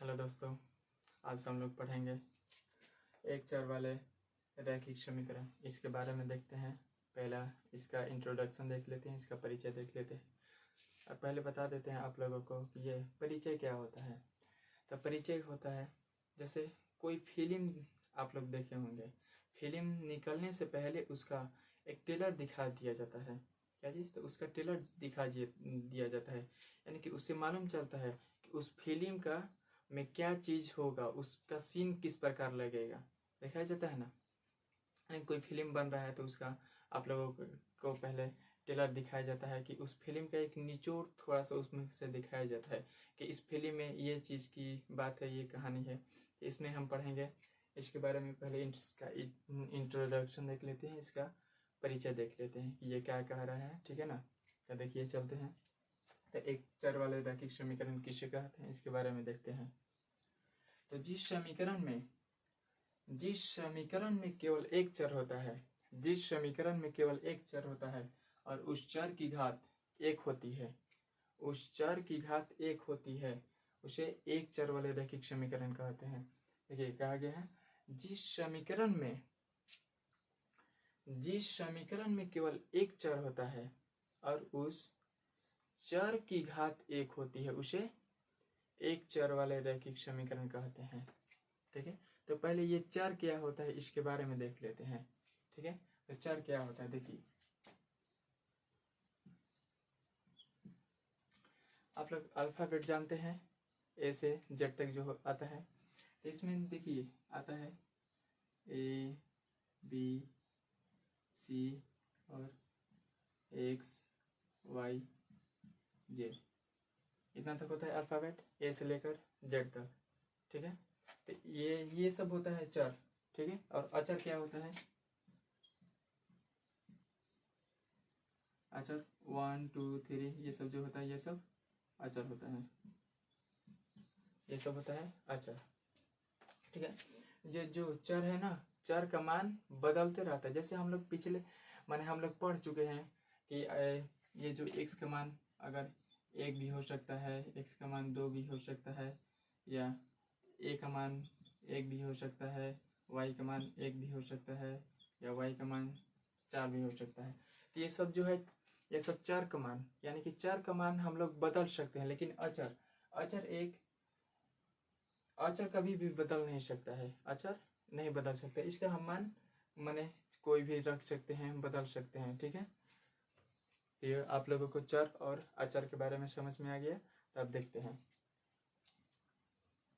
Hello दोस्तों, आज हम लोग पढ़ेंगे एक चर वाले रैखिक समीकरण। इसके बारे में देखते हैं। पहला इसका इंट्रोडक्शन देख लेते हैं, इसका परिचय देख लेते हैं। और पहले बता देते हैं आप लोगों को कि ये परिचय क्या होता है। तो परिचय होता है जैसे कोई फिल्म आप लोग देखे होंगे, फिल्म निकलने से पहले उसका एक ट्रेलर दिखा दिया जाता है। क्या चीज़? तो उसका ट्रेलर दिखा दिया जाता है, यानी कि उससे मालूम चलता है कि उस फिल्म का में क्या चीज़ होगा, उसका सीन किस प्रकार लगेगा, दिखाया जाता है ना। कोई फिल्म बन रहा है तो उसका आप लोगों को पहले ट्रेलर दिखाया जाता है कि उस फिल्म का एक निचोड़ थोड़ा सा उसमें से दिखाया जाता है कि इस फिल्म में ये चीज़ की बात है, ये कहानी है। तो इसमें हम पढ़ेंगे इसके बारे में। पहले इसका इंट्रोडक्शन देख लेते हैं, इसका परिचय देख लेते हैं कि ये क्या कह रहा है, ठीक है ना। तो देखिए चलते हैं। तो एक चर वाले रैखिक समीकरण किसे कहते हैं, इसके बारे में देखते हैं। तो जिस समीकरण में केवल एक चर होता है, जिस समीकरण में केवल एक चर होता है और उस चर की घात एक होती है, उस चर की घात एक होती है, उसे एक चर वाले रैखिक समीकरण कहते हैं। देखिए कहा गया है जिस समीकरण में केवल एक चर होता है और उस चर की घात एक होती है, उसे एक चर वाले रैखिक समीकरण कहते हैं। ठीक है, तो पहले ये चर क्या होता है इसके बारे में देख लेते हैं। ठीक है, तो चर क्या होता है देखिए, आप लोग अल्फाबेट जानते हैं, ए से जेड तक जो आता है। तो इसमें देखिए आता है ए बी सी और एक्स वाई जेड, इतना तक होता है अल्फाबेट, ए से लेकर जेड तक। ठीक है, तो ये सब होता है चर। ठीक है, और अचर क्या होता है? अचर 1 2 3 ये सब जो होता है, ये सब अचर होता है, ये सब होता है अचर। ठीक है, ये जो चर है ना, चर का मान बदलते रहता है। जैसे हम लोग पिछले माने हम लोग पढ़ चुके हैं कि ये जो x का मान अगर 1 भी हो सकता है, x का मान 2 भी हो सकता है, या a का मान 1 भी हो सकता है, y का मान 1 भी हो सकता है, या y का मान 4 भी हो सकता है। तो ये सब जो है, ये सब चर का मान, यानी कि चर का मान हम लोग बदल सकते हैं। लेकिन अचर कभी भी बदल नहीं सकता है, अचर नहीं बदल सकता। इसका हम मान माने कोई भी रख सकते हैं, बदल सकते हैं। ठीक है, ये आप लोगों को चर और अचर के बारे में समझ में आ गया। तो अब देखते हैं,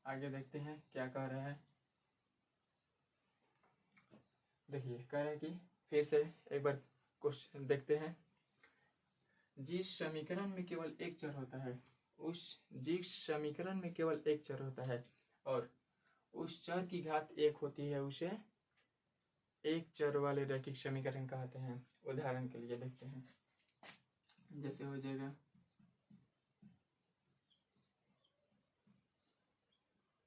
आगे देखते हैं क्या कह रहा है। देखिए कह रहा है कि फिर से एक बार क्वेश्चन देखते हैं। जिस समीकरण में केवल एक चर होता है, जिस समीकरण में केवल एक चर होता है और उस चर की घात एक होती है, उसे एक चर वाले रैखिक समीकरण कहते हैं। उदाहरण के लिए देखते हैं, जैसे हो जाएगा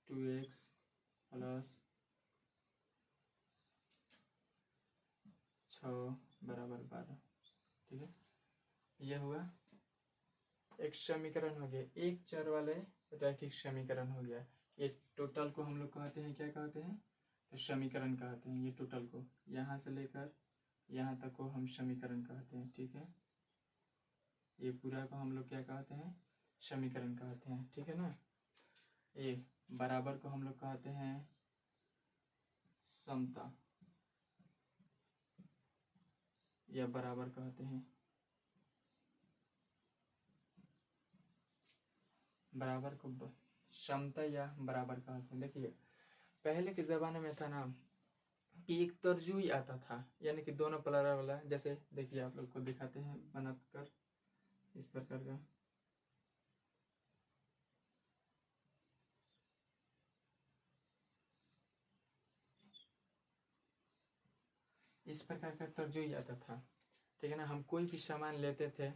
2x + 6 = 12। ठीक है, यह हुआ एक समीकरण हो गया, एक चर वाले रैखिक समीकरण हो गया। ये टोटल को हम लोग कहते हैं, क्या कहते हैं? तो समीकरण कहते हैं। ये टोटल को यहाँ से लेकर यहाँ तक को हम समीकरण कहते हैं। ठीक है, ये पूरा को हम लोग क्या कहते हैं? समीकरण कहते हैं। ठीक है ना। ये बराबर को हम लोग कहते हैं समता, या बराबर कहते हैं, बराबर को समता या बराबर कहते हैं। देखिए पहले के ज़माने में था ना कि एक तरजुई आता था, यानी कि दोनों पलड़ा वाला। जैसे देखिए आप लोग को दिखाते हैं बनाकर इस प्रकार का, इस प्रकार का तरजुई आता था। ठीक है ना, हम कोई भी सामान लेते थे,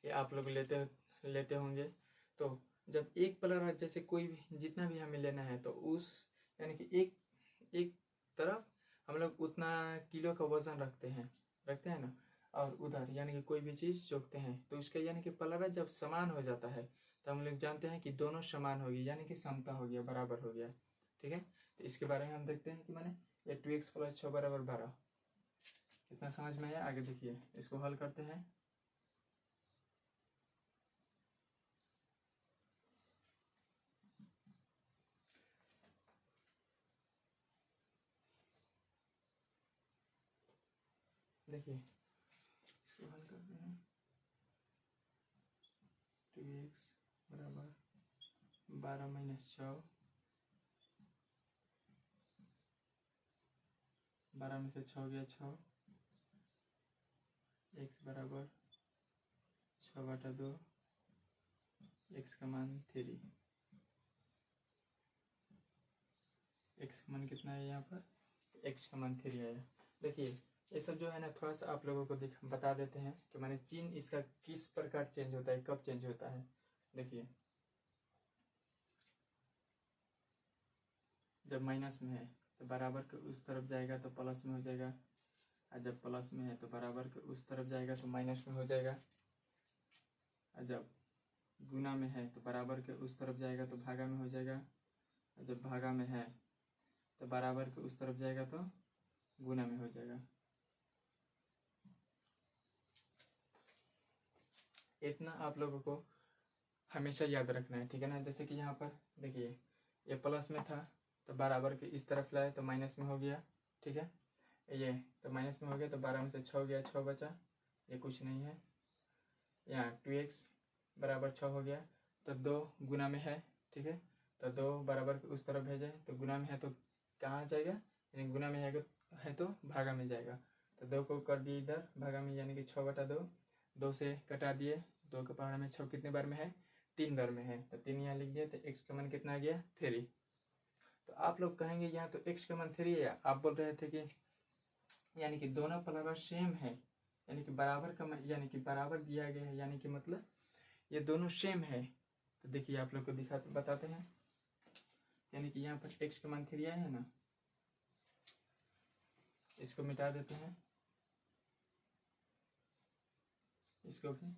या आप लोग लेते होंगे, तो जब एक पलड़ा जैसे कोई भी जितना भी हमें लेना है, तो उस यानी कि एक तरफ हम लोग उतना किलो का वजन रखते हैं ना, और उधर यानी कि कोई भी चीज़ जोखते हैं, तो उसका यानी कि पलड़ा जब समान हो जाता है तो हम लोग जानते हैं कि दोनों समान हो गई, यानी कि समता हो गया, बराबर हो गया। ठीक है, तो इसके बारे में हम देखते हैं कि मैंने ये 2x + 6 = 12। कितना समझ में आया? आगे देखिए, इसको हल करते हैं। देखिए, इसको हल करते हैं। 2x = 12 - 6, 12 में से 6 गया 6, x = 6/2, x का मान 3। x का मान कितना है यहाँ पर? x का मान 3 आया। देखिए, ये सब जो है ना, थोड़ा सा आप लोगों को बता देते हैं कि माने चिन्ह इसका किस प्रकार चेंज होता है, कब चेंज होता है। देखिए, जब माइनस में है तो बराबर के उस तरफ जाएगा तो प्लस में हो जाएगा, और जब प्लस में है तो बराबर के उस तरफ जाएगा तो माइनस में हो जाएगा, और जब गुना में है तो बराबर के उस तरफ जाएगा तो भागा में हो जाएगा, और जब भागा में है तो बराबर के उस तरफ जाएगा तो गुना में हो जाएगा। इतना आप लोगों को हमेशा याद रखना है, ठीक है ना। जैसे कि यहाँ पर देखिए, ये प्लस में था तो बराबर के इस तरफ लाए तो माइनस में हो गया, ठीक है। ये तो माइनस में हो गया तो 12 में से 6 गया, 6 बचा, ये कुछ नहीं है। यहाँ 2x = 6 हो गया तो 2 गुना में है, ठीक है, तो 2 बराबर के उस तरफ भेजे तो गुना में है तो कहाँ जाएगा, यानी गुना में है तो भागा में जाएगा। तो 2 को कर दिए इधर भागा में, यानी कि 6/2, 2 से कटा दिए, 2 के पहाड़ में 6 कितने बार में है? 3 बार में है, तो 3 यहाँ लिख दिया, तो x का मान कितना आ गया? 3। तो आप लोग कहेंगे यहाँ तो x का मान 3 है, आप बोल रहे थे कि यानी कि दोनों बराबर सेम है, यानी कि बराबर का यानी कि बराबर दिया गया है, यानी कि मतलब ये दोनों सेम है। तो देखिए, आप लोग को बताते हैं, यानी कि यहाँ पर x का मान 3 आया है ना, इसको मिटा देते हैं, इसको भी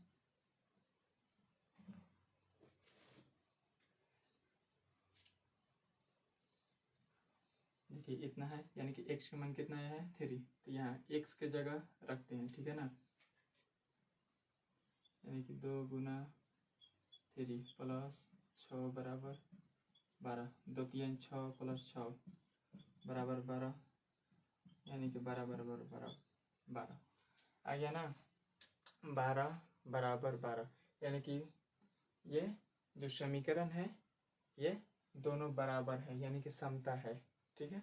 देखिए इतना है, यानी कि x का मान कितना आया है? 3। तो यहाँ x के जगह रखते हैं, ठीक है ना, यानी कि 2 गुना 3 + 6 = 12, 2 3 6 + 6 = 12, यानी कि 12 = 12 आ गया ना। 12 = 12, यानी कि ये जो समीकरण है ये दोनों बराबर है, यानी कि समता है, ठीक है।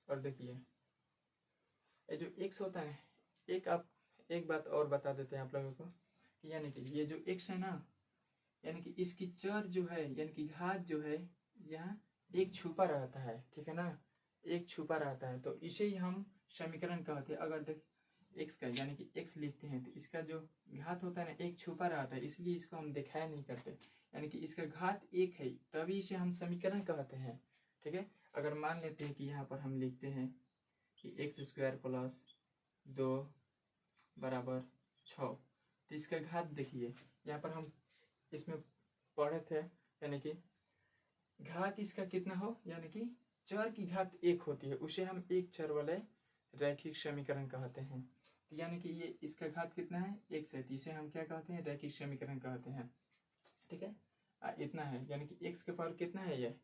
और देखिए, ये जो x होता है, एक बात और बता देते हैं आप लोगों को कि यानी कि ये जो x है ना, यानी कि इसकी चर जो है, यानी कि घात जो है, यहाँ एक छुपा रहता है, ठीक है ना, एक छुपा रहता है, तो इसे ही हम समीकरण कहते हैं। अगर देख x का यानी कि x लिखते हैं तो इसका जो घात होता है ना, एक छुपा रहता है, इसलिए इसको हम दिखाया नहीं करते, यानी कि इसका घात 1 है, तभी इसे हम समीकरण कहते हैं, ठीक है। अगर मान लेते हैं कि यहाँ पर हम लिखते हैं कि x² + 2 = 6, तो इसका घात देखिए, यहाँ पर हम इसमें पढ़े थे, यानी कि घात इसका कितना हो, यानी कि चर की घात 1 होती है, उसे हम एक चर वाले रैखिक समीकरण कहते हैं। तो यानी कि ये इसका घात कितना है? 1 से, तो इसे हम क्या कहते हैं? रैखिक समीकरण कहते हैं, ठीक है। इतना है, यानी कि x के पावर कितना है, ये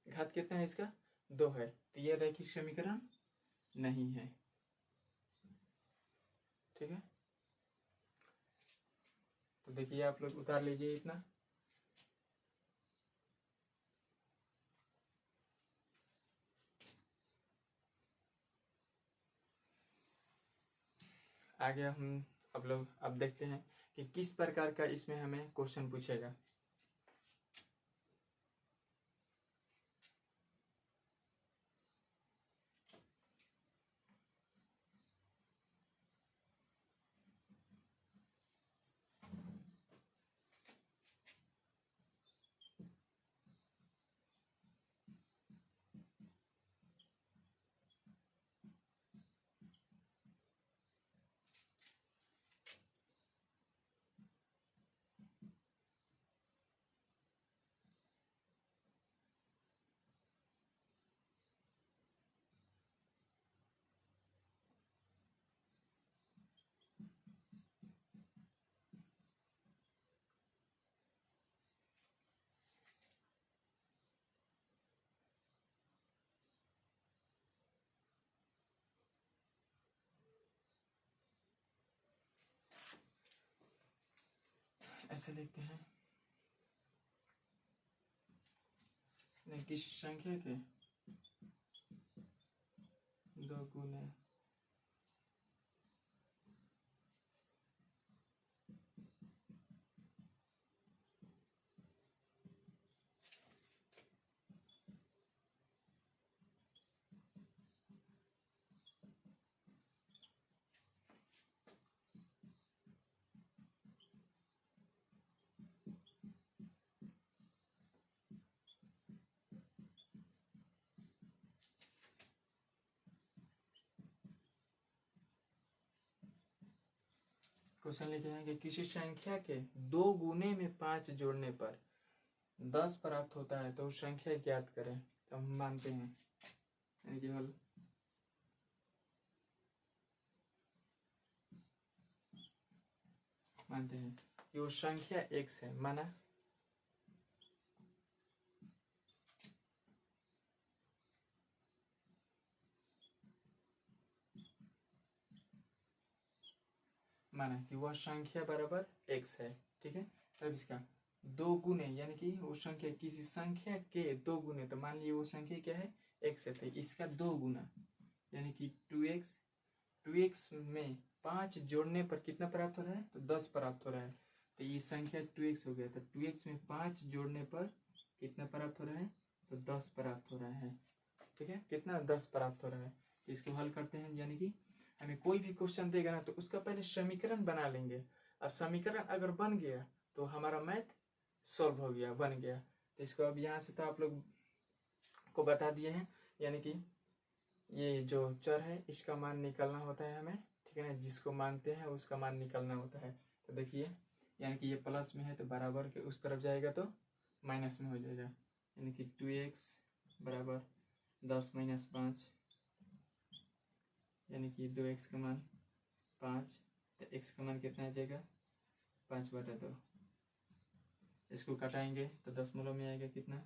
घात कितना है इसका? 2 है, तो ये रैखिक समीकरण नहीं है, ठीक है। तो देखिए, आप लोग उतार लीजिए इतना। आगे हम अब देखते हैं कि किस प्रकार का इसमें हमें क्वेश्चन पूछेगा। ऐसे लिखते हैं, नहीं किसी संख्या के 2 गुने क्वेश्चन लिखे हैं कि किसी संख्या के 2 गुने में 5 जोड़ने पर 10 प्राप्त होता है तो उस संख्या ज्ञात करें। तो हम मानते हैं यानी कि हल मानते हैं कि वो संख्या x है, माना कि वह संख्या बराबर x है। ठीक है, तब इसका 2 गुने यानी कि वो संख्या किसी संख्या के 2 गुने, तो मान लीजिए वो संख्या क्या है x है, तो इसका 2 गुना यानी कि 2x। 2x में 5 जोड़ने पर कितना प्राप्त हो रहा है, तो 10 प्राप्त हो रहा है। तो ये संख्या 2x हो गया, तो 2x में 5 जोड़ने पर कितना प्राप्त हो रहा है, तो 10 प्राप्त हो रहा है। ठीक है, कितना 10 प्राप्त हो रहा है। इसको हल करते हैं, यानी कि हमें कोई भी क्वेश्चन देगा ना तो उसका पहले समीकरण बना लेंगे। अब समीकरण अगर बन गया तो हमारा मैथ सॉल्व हो गया, बन गया। तो इसको अब यहाँ से तो आप लोग को बता दिए हैं, यानी कि ये जो चर है इसका मान निकालना होता है हमें। ठीक है ना, जिसको मानते हैं उसका मान निकालना होता है। तो देखिए, यानी कि ये प्लस में है तो बराबर के उस तरफ जाएगा तो माइनस में हो जाएगा, यानी कि 2x बराबर 10 माइनस 5, यानी कि 2x का मान 5। तो x का मान कितना आ जाएगा, 5/2। इसको घटाएंगे तो दशमलव में आएगा कितना,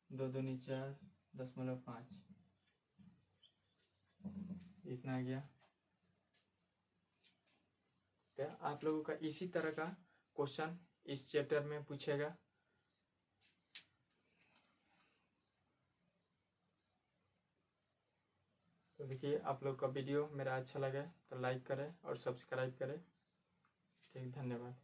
2 दूनी 4 .5 इतना आ गया। तो आप लोगों का इसी तरह का क्वेश्चन इस चैप्टर में पूछेगा। तो देखिए, आप लोग का वीडियो मेरा अच्छा लगा तो लाइक करें और सब्सक्राइब करें। ठीक, धन्यवाद।